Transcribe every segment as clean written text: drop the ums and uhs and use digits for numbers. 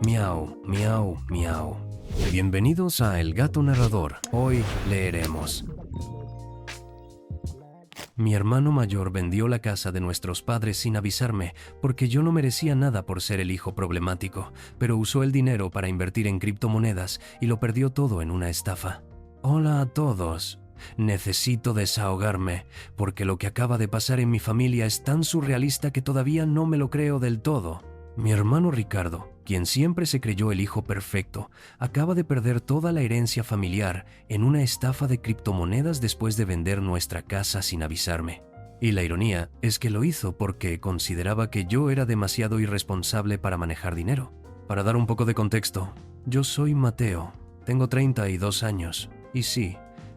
Miau, miau, miau. Bienvenidos a El Gato Narrador. Hoy leeremos. Mi hermano mayor vendió la casa de nuestros padres sin avisarme porque yo no merecía nada por ser el hijo problemático, pero usó el dinero para invertir en criptomonedas y lo perdió todo en una estafa. Hola a todos. Necesito desahogarme porque lo que acaba de pasar en mi familia es tan surrealista que todavía no me lo creo del todo. Mi hermano Ricardo, quien siempre se creyó el hijo perfecto, acaba de perder toda la herencia familiar en una estafa de criptomonedas después de vender nuestra casa sin avisarme. Y la ironía es que lo hizo porque consideraba que yo era demasiado irresponsable para manejar dinero. Para dar un poco de contexto, yo soy Mateo, tengo 32 años, y sí,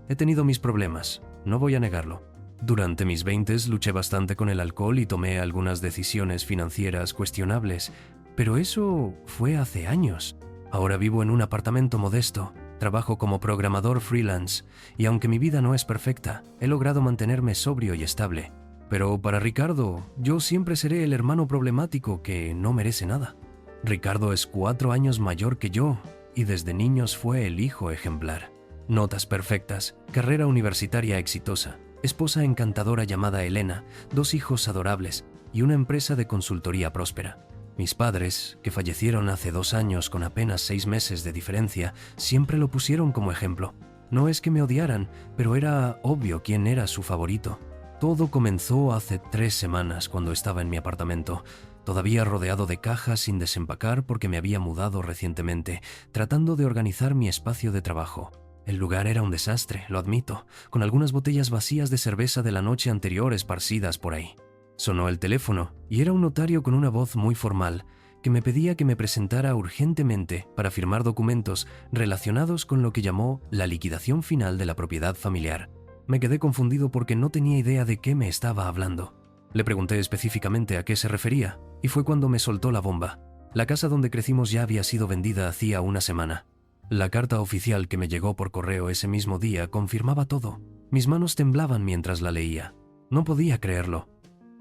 he tenido mis problemas, no voy a negarlo. Durante mis 20s luché bastante con el alcohol y tomé algunas decisiones financieras cuestionables, pero eso fue hace años. Ahora vivo en un apartamento modesto, trabajo como programador freelance y aunque mi vida no es perfecta, he logrado mantenerme sobrio y estable. Pero para Ricardo, yo siempre seré el hermano problemático que no merece nada. Ricardo es 4 años mayor que yo y desde niños fue el hijo ejemplar. Notas perfectas, carrera universitaria exitosa, esposa encantadora llamada Elena, 2 hijos adorables y una empresa de consultoría próspera. Mis padres, que fallecieron hace 2 años con apenas 6 meses de diferencia, siempre lo pusieron como ejemplo. No es que me odiaran, pero era obvio quién era su favorito. Todo comenzó hace 3 semanas cuando estaba en mi apartamento, todavía rodeado de cajas sin desempacar porque me había mudado recientemente, tratando de organizar mi espacio de trabajo. El lugar era un desastre, lo admito, con algunas botellas vacías de cerveza de la noche anterior esparcidas por ahí. Sonó el teléfono y era un notario con una voz muy formal que me pedía que me presentara urgentemente para firmar documentos relacionados con lo que llamó la liquidación final de la propiedad familiar. Me quedé confundido porque no tenía idea de qué me estaba hablando. Le pregunté específicamente a qué se refería y fue cuando me soltó la bomba. La casa donde crecimos ya había sido vendida hacía una semana. La carta oficial que me llegó por correo ese mismo día confirmaba todo. Mis manos temblaban mientras la leía. No podía creerlo.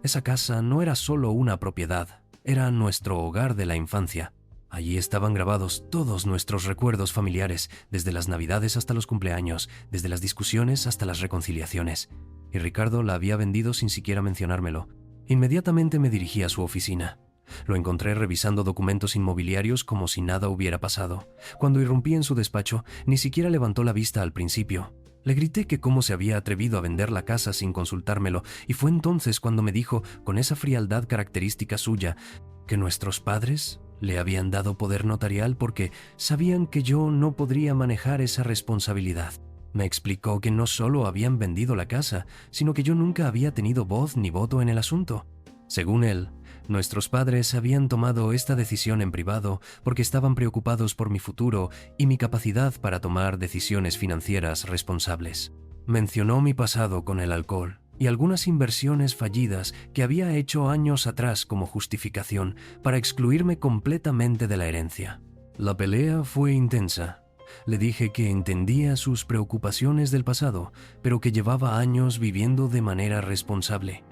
Esa casa no era solo una propiedad, era nuestro hogar de la infancia. Allí estaban grabados todos nuestros recuerdos familiares, desde las navidades hasta los cumpleaños, desde las discusiones hasta las reconciliaciones. Y Ricardo la había vendido sin siquiera mencionármelo. Inmediatamente me dirigí a su oficina. Lo encontré revisando documentos inmobiliarios como si nada hubiera pasado. Cuando irrumpí en su despacho, ni siquiera levantó la vista al principio. Le grité que cómo se había atrevido a vender la casa sin consultármelo, y fue entonces cuando me dijo, con esa frialdad característica suya, que nuestros padres le habían dado poder notarial porque sabían que yo no podría manejar esa responsabilidad. Me explicó que no solo habían vendido la casa, sino que yo nunca había tenido voz ni voto en el asunto. Según él, nuestros padres habían tomado esta decisión en privado porque estaban preocupados por mi futuro y mi capacidad para tomar decisiones financieras responsables. Mencionó mi pasado con el alcohol y algunas inversiones fallidas que había hecho años atrás como justificación para excluirme completamente de la herencia. La pelea fue intensa. Le dije que entendía sus preocupaciones del pasado, pero que llevaba años viviendo de manera responsable,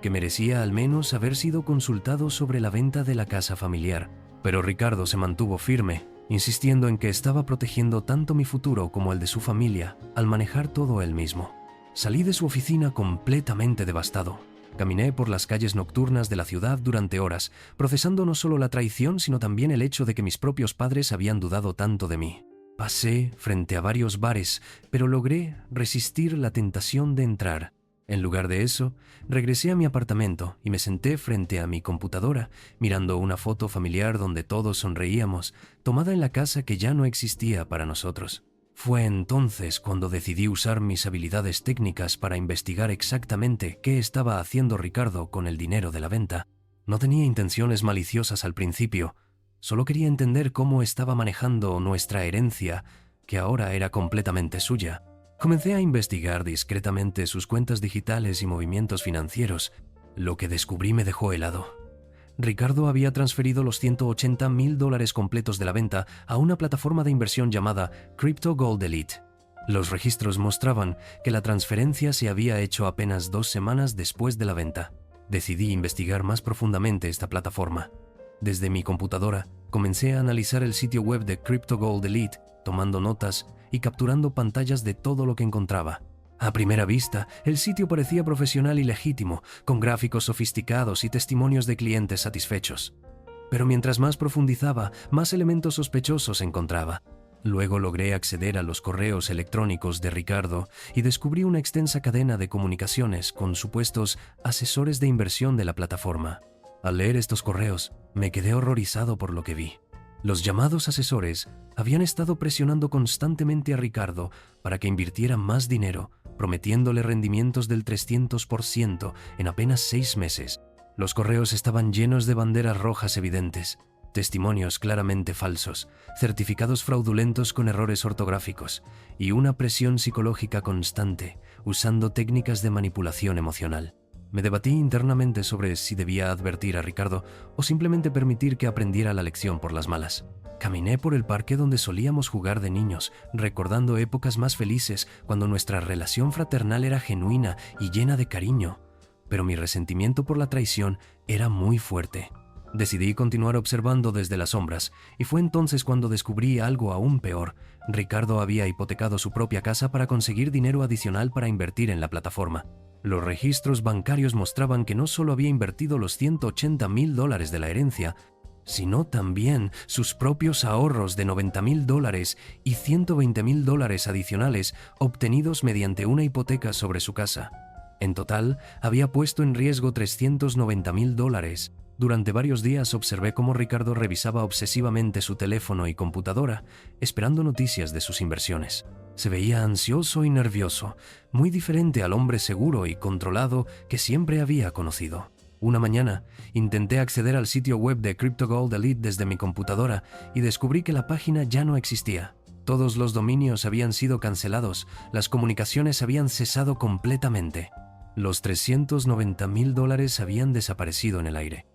que merecía al menos haber sido consultado sobre la venta de la casa familiar. Pero Ricardo se mantuvo firme, insistiendo en que estaba protegiendo tanto mi futuro como el de su familia al manejar todo él mismo. Salí de su oficina completamente devastado. Caminé por las calles nocturnas de la ciudad durante horas, procesando no solo la traición, sino también el hecho de que mis propios padres habían dudado tanto de mí. Pasé frente a varios bares, pero logré resistir la tentación de entrar. En lugar de eso, regresé a mi apartamento y me senté frente a mi computadora, mirando una foto familiar donde todos sonreíamos, tomada en la casa que ya no existía para nosotros. Fue entonces cuando decidí usar mis habilidades técnicas para investigar exactamente qué estaba haciendo Ricardo con el dinero de la venta. No tenía intenciones maliciosas al principio, solo quería entender cómo estaba manejando nuestra herencia, que ahora era completamente suya. Comencé a investigar discretamente sus cuentas digitales y movimientos financieros. Lo que descubrí me dejó helado. Ricardo había transferido los $180,000 completos de la venta a una plataforma de inversión llamada Crypto Gold Elite. Los registros mostraban que la transferencia se había hecho apenas 2 semanas después de la venta. Decidí investigar más profundamente esta plataforma. Desde mi computadora, comencé a analizar el sitio web de Crypto Gold Elite, tomando notas y capturando pantallas de todo lo que encontraba. A primera vista, el sitio parecía profesional y legítimo, con gráficos sofisticados y testimonios de clientes satisfechos. Pero mientras más profundizaba, más elementos sospechosos encontraba. Luego logré acceder a los correos electrónicos de Ricardo y descubrí una extensa cadena de comunicaciones con supuestos asesores de inversión de la plataforma. Al leer estos correos, me quedé horrorizado por lo que vi. Los llamados asesores habían estado presionando constantemente a Ricardo para que invirtiera más dinero, prometiéndole rendimientos del 300% en apenas 6 meses. Los correos estaban llenos de banderas rojas evidentes, testimonios claramente falsos, certificados fraudulentos con errores ortográficos y una presión psicológica constante, usando técnicas de manipulación emocional. Me debatí internamente sobre si debía advertir a Ricardo o simplemente permitir que aprendiera la lección por las malas. Caminé por el parque donde solíamos jugar de niños, recordando épocas más felices cuando nuestra relación fraternal era genuina y llena de cariño, pero mi resentimiento por la traición era muy fuerte. Decidí continuar observando desde las sombras, y fue entonces cuando descubrí algo aún peor. Ricardo había hipotecado su propia casa para conseguir dinero adicional para invertir en la plataforma. Los registros bancarios mostraban que no solo había invertido los $180,000 de la herencia, sino también sus propios ahorros de $90,000 y $120,000 adicionales obtenidos mediante una hipoteca sobre su casa. En total, había puesto en riesgo $390,000. Durante varios días observé cómo Ricardo revisaba obsesivamente su teléfono y computadora, esperando noticias de sus inversiones. Se veía ansioso y nervioso, muy diferente al hombre seguro y controlado que siempre había conocido. Una mañana, intenté acceder al sitio web de Crypto Gold Elite desde mi computadora y descubrí que la página ya no existía. Todos los dominios habían sido cancelados, las comunicaciones habían cesado completamente. Los $390,000 habían desaparecido en el aire.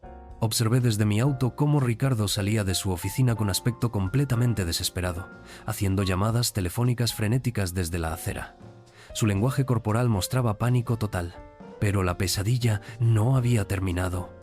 Observé desde mi auto cómo Ricardo salía de su oficina con aspecto completamente desesperado, haciendo llamadas telefónicas frenéticas desde la acera. Su lenguaje corporal mostraba pánico total, pero la pesadilla no había terminado.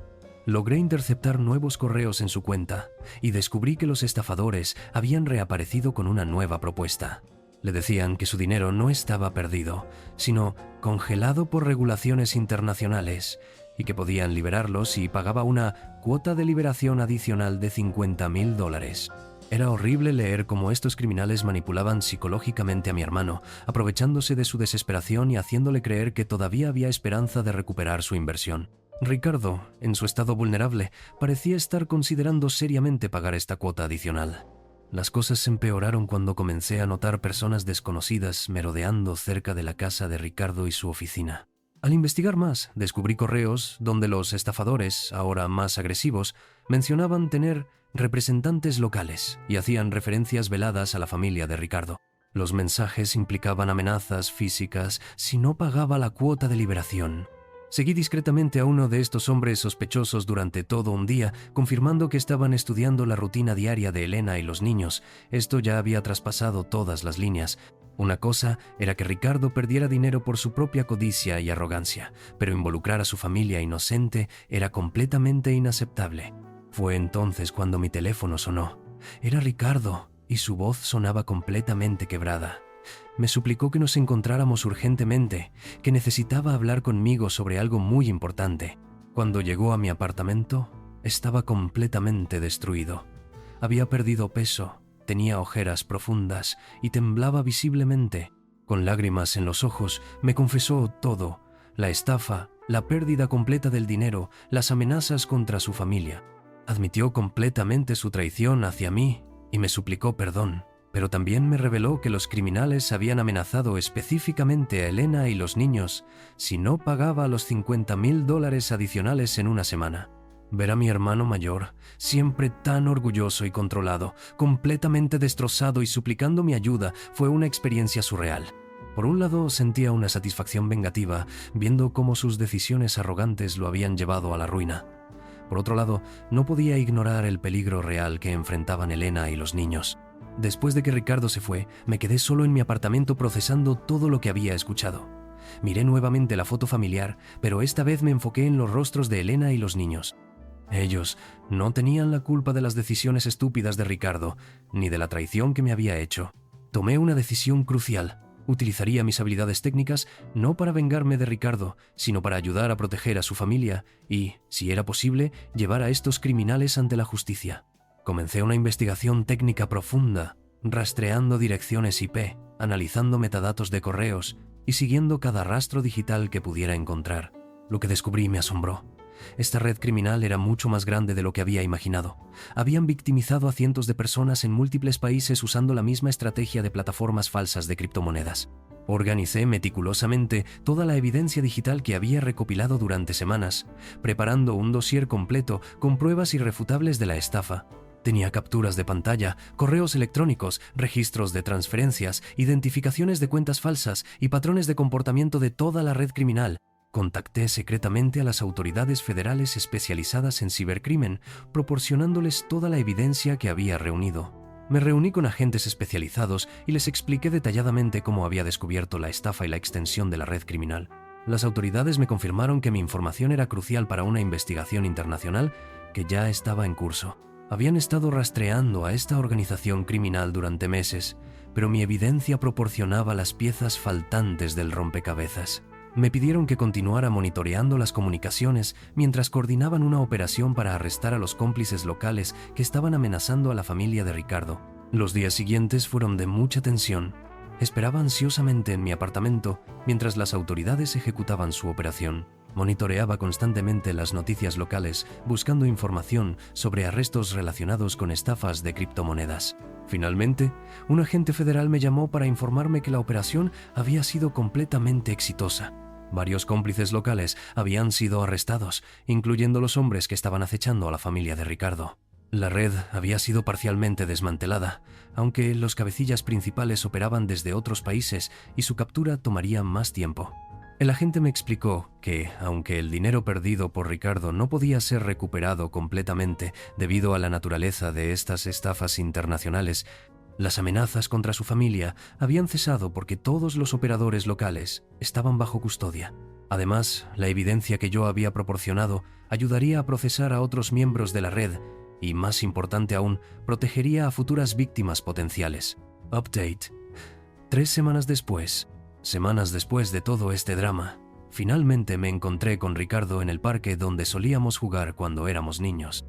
Logré interceptar nuevos correos en su cuenta y descubrí que los estafadores habían reaparecido con una nueva propuesta. Le decían que su dinero no estaba perdido, sino congelado por regulaciones internacionales, y que podían liberarlo si pagaba una cuota de liberación adicional de $50,000. Era horrible leer cómo estos criminales manipulaban psicológicamente a mi hermano, aprovechándose de su desesperación y haciéndole creer que todavía había esperanza de recuperar su inversión. Ricardo, en su estado vulnerable, parecía estar considerando seriamente pagar esta cuota adicional. Las cosas se empeoraron cuando comencé a notar personas desconocidas merodeando cerca de la casa de Ricardo y su oficina. Al investigar más, descubrí correos donde los estafadores, ahora más agresivos, mencionaban tener representantes locales y hacían referencias veladas a la familia de Ricardo. Los mensajes implicaban amenazas físicas si no pagaba la cuota de liberación. Seguí discretamente a uno de estos hombres sospechosos durante todo un día, confirmando que estaban estudiando la rutina diaria de Elena y los niños. Esto ya había traspasado todas las líneas. Una cosa era que Ricardo perdiera dinero por su propia codicia y arrogancia, pero involucrar a su familia inocente era completamente inaceptable. Fue entonces cuando mi teléfono sonó. Era Ricardo, y su voz sonaba completamente quebrada. Me suplicó que nos encontráramos urgentemente, que necesitaba hablar conmigo sobre algo muy importante. Cuando llegó a mi apartamento, estaba completamente destruido. Había perdido peso, tenía ojeras profundas y temblaba visiblemente. Con lágrimas en los ojos, me confesó todo: la estafa, la pérdida completa del dinero, las amenazas contra su familia. Admitió completamente su traición hacia mí y me suplicó perdón. Pero también me reveló que los criminales habían amenazado específicamente a Elena y los niños si no pagaba los $50,000 adicionales en una semana. Ver a mi hermano mayor, siempre tan orgulloso y controlado, completamente destrozado y suplicando mi ayuda, fue una experiencia surreal. Por un lado, sentía una satisfacción vengativa, viendo cómo sus decisiones arrogantes lo habían llevado a la ruina. Por otro lado, no podía ignorar el peligro real que enfrentaban Elena y los niños. Después de que Ricardo se fue, me quedé solo en mi apartamento procesando todo lo que había escuchado. Miré nuevamente la foto familiar, pero esta vez me enfoqué en los rostros de Elena y los niños. Ellos no tenían la culpa de las decisiones estúpidas de Ricardo, ni de la traición que me había hecho. Tomé una decisión crucial. Utilizaría mis habilidades técnicas no para vengarme de Ricardo, sino para ayudar a proteger a su familia y, si era posible, llevar a estos criminales ante la justicia. Comencé una investigación técnica profunda, rastreando direcciones IP, analizando metadatos de correos y siguiendo cada rastro digital que pudiera encontrar. Lo que descubrí me asombró. Esta red criminal era mucho más grande de lo que había imaginado. Habían victimizado a cientos de personas en múltiples países usando la misma estrategia de plataformas falsas de criptomonedas. Organicé meticulosamente toda la evidencia digital que había recopilado durante semanas, preparando un dossier completo con pruebas irrefutables de la estafa. Tenía capturas de pantalla, correos electrónicos, registros de transferencias, identificaciones de cuentas falsas y patrones de comportamiento de toda la red criminal. Contacté secretamente a las autoridades federales especializadas en cibercrimen, proporcionándoles toda la evidencia que había reunido. Me reuní con agentes especializados y les expliqué detalladamente cómo había descubierto la estafa y la extensión de la red criminal. Las autoridades me confirmaron que mi información era crucial para una investigación internacional que ya estaba en curso. Habían estado rastreando a esta organización criminal durante meses, pero mi evidencia proporcionaba las piezas faltantes del rompecabezas. Me pidieron que continuara monitoreando las comunicaciones mientras coordinaban una operación para arrestar a los cómplices locales que estaban amenazando a la familia de Ricardo. Los días siguientes fueron de mucha tensión. Esperaba ansiosamente en mi apartamento mientras las autoridades ejecutaban su operación. Monitoreaba constantemente las noticias locales, buscando información sobre arrestos relacionados con estafas de criptomonedas. Finalmente, un agente federal me llamó para informarme que la operación había sido completamente exitosa. Varios cómplices locales habían sido arrestados, incluyendo los hombres que estaban acechando a la familia de Ricardo. La red había sido parcialmente desmantelada, aunque los cabecillas principales operaban desde otros países y su captura tomaría más tiempo. El agente me explicó que, aunque el dinero perdido por Ricardo no podía ser recuperado completamente debido a la naturaleza de estas estafas internacionales, las amenazas contra su familia habían cesado porque todos los operadores locales estaban bajo custodia. Además, la evidencia que yo había proporcionado ayudaría a procesar a otros miembros de la red y, más importante aún, protegería a futuras víctimas potenciales. Update. 3 semanas después de todo este drama, finalmente me encontré con Ricardo en el parque donde solíamos jugar cuando éramos niños.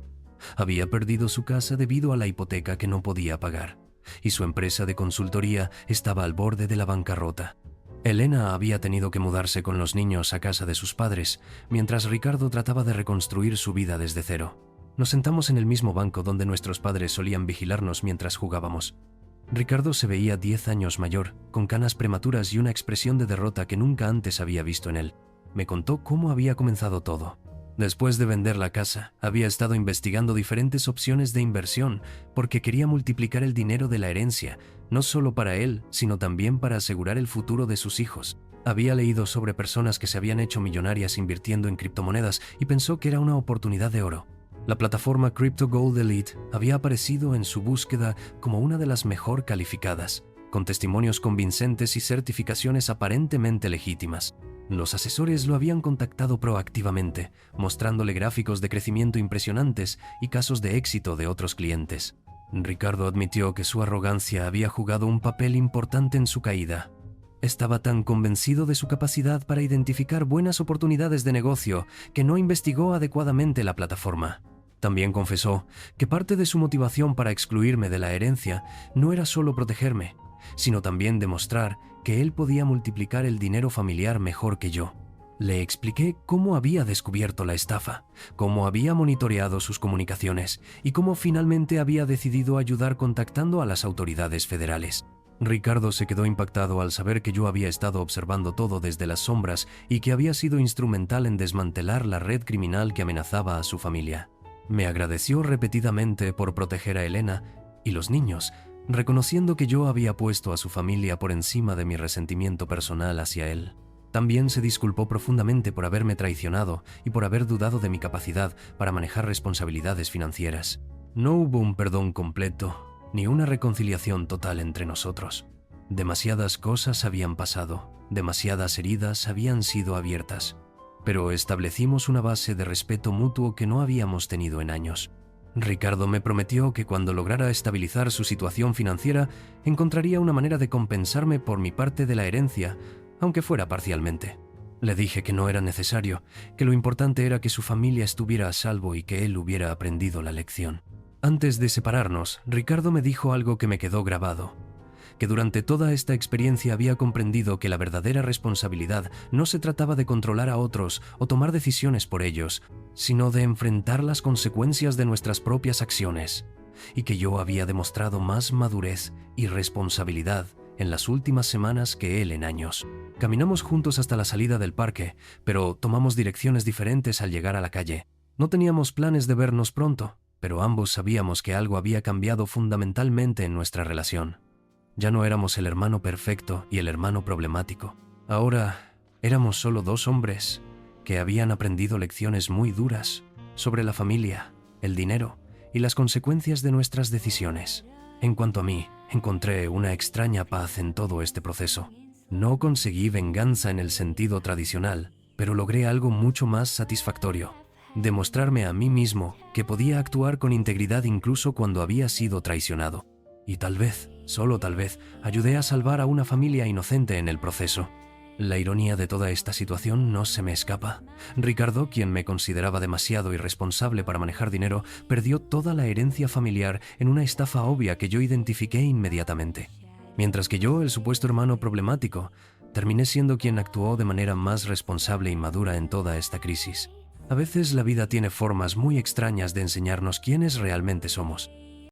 Había perdido su casa debido a la hipoteca que no podía pagar, y su empresa de consultoría estaba al borde de la bancarrota. Elena había tenido que mudarse con los niños a casa de sus padres, mientras Ricardo trataba de reconstruir su vida desde cero. Nos sentamos en el mismo banco donde nuestros padres solían vigilarnos mientras jugábamos. Ricardo se veía 10 años mayor, con canas prematuras y una expresión de derrota que nunca antes había visto en él. Me contó cómo había comenzado todo. Después de vender la casa, había estado investigando diferentes opciones de inversión porque quería multiplicar el dinero de la herencia, no solo para él, sino también para asegurar el futuro de sus hijos. Había leído sobre personas que se habían hecho millonarias invirtiendo en criptomonedas y pensó que era una oportunidad de oro. La plataforma Crypto Gold Elite había aparecido en su búsqueda como una de las mejor calificadas, con testimonios convincentes y certificaciones aparentemente legítimas. Los asesores lo habían contactado proactivamente, mostrándole gráficos de crecimiento impresionantes y casos de éxito de otros clientes. Ricardo admitió que su arrogancia había jugado un papel importante en su caída. Estaba tan convencido de su capacidad para identificar buenas oportunidades de negocio que no investigó adecuadamente la plataforma. También confesó que parte de su motivación para excluirme de la herencia no era solo protegerme, sino también demostrar que él podía multiplicar el dinero familiar mejor que yo. Le expliqué cómo había descubierto la estafa, cómo había monitoreado sus comunicaciones y cómo finalmente había decidido ayudar contactando a las autoridades federales. Ricardo se quedó impactado al saber que yo había estado observando todo desde las sombras y que había sido instrumental en desmantelar la red criminal que amenazaba a su familia. Me agradeció repetidamente por proteger a Elena y los niños, reconociendo que yo había puesto a su familia por encima de mi resentimiento personal hacia él. También se disculpó profundamente por haberme traicionado y por haber dudado de mi capacidad para manejar responsabilidades financieras. No hubo un perdón completo, ni una reconciliación total entre nosotros. Demasiadas cosas habían pasado, demasiadas heridas habían sido abiertas. pero establecimos una base de respeto mutuo que no habíamos tenido en años. Ricardo me prometió que cuando lograra estabilizar su situación financiera, encontraría una manera de compensarme por mi parte de la herencia, aunque fuera parcialmente. Le dije que no era necesario, que lo importante era que su familia estuviera a salvo y que él hubiera aprendido la lección. Antes de separarnos, Ricardo me dijo algo que me quedó grabado, que durante toda esta experiencia había comprendido que la verdadera responsabilidad no se trataba de controlar a otros o tomar decisiones por ellos, sino de enfrentar las consecuencias de nuestras propias acciones, y que yo había demostrado más madurez y responsabilidad en las últimas semanas que él en años. Caminamos juntos hasta la salida del parque, pero tomamos direcciones diferentes al llegar a la calle. No teníamos planes de vernos pronto, pero ambos sabíamos que algo había cambiado fundamentalmente en nuestra relación. Ya no éramos el hermano perfecto y el hermano problemático. Ahora éramos solo dos hombres que habían aprendido lecciones muy duras sobre la familia, el dinero y las consecuencias de nuestras decisiones. En cuanto a mí, encontré una extraña paz en todo este proceso. No conseguí venganza en el sentido tradicional, pero logré algo mucho más satisfactorio: demostrarme a mí mismo que podía actuar con integridad incluso cuando había sido traicionado. Y tal vez, solo tal vez, ayudé a salvar a una familia inocente en el proceso. La ironía de toda esta situación no se me escapa. Ricardo, quien me consideraba demasiado irresponsable para manejar dinero, perdió toda la herencia familiar en una estafa obvia que yo identifiqué inmediatamente. Mientras que yo, el supuesto hermano problemático, terminé siendo quien actuó de manera más responsable y madura en toda esta crisis. A veces la vida tiene formas muy extrañas de enseñarnos quiénes realmente somos.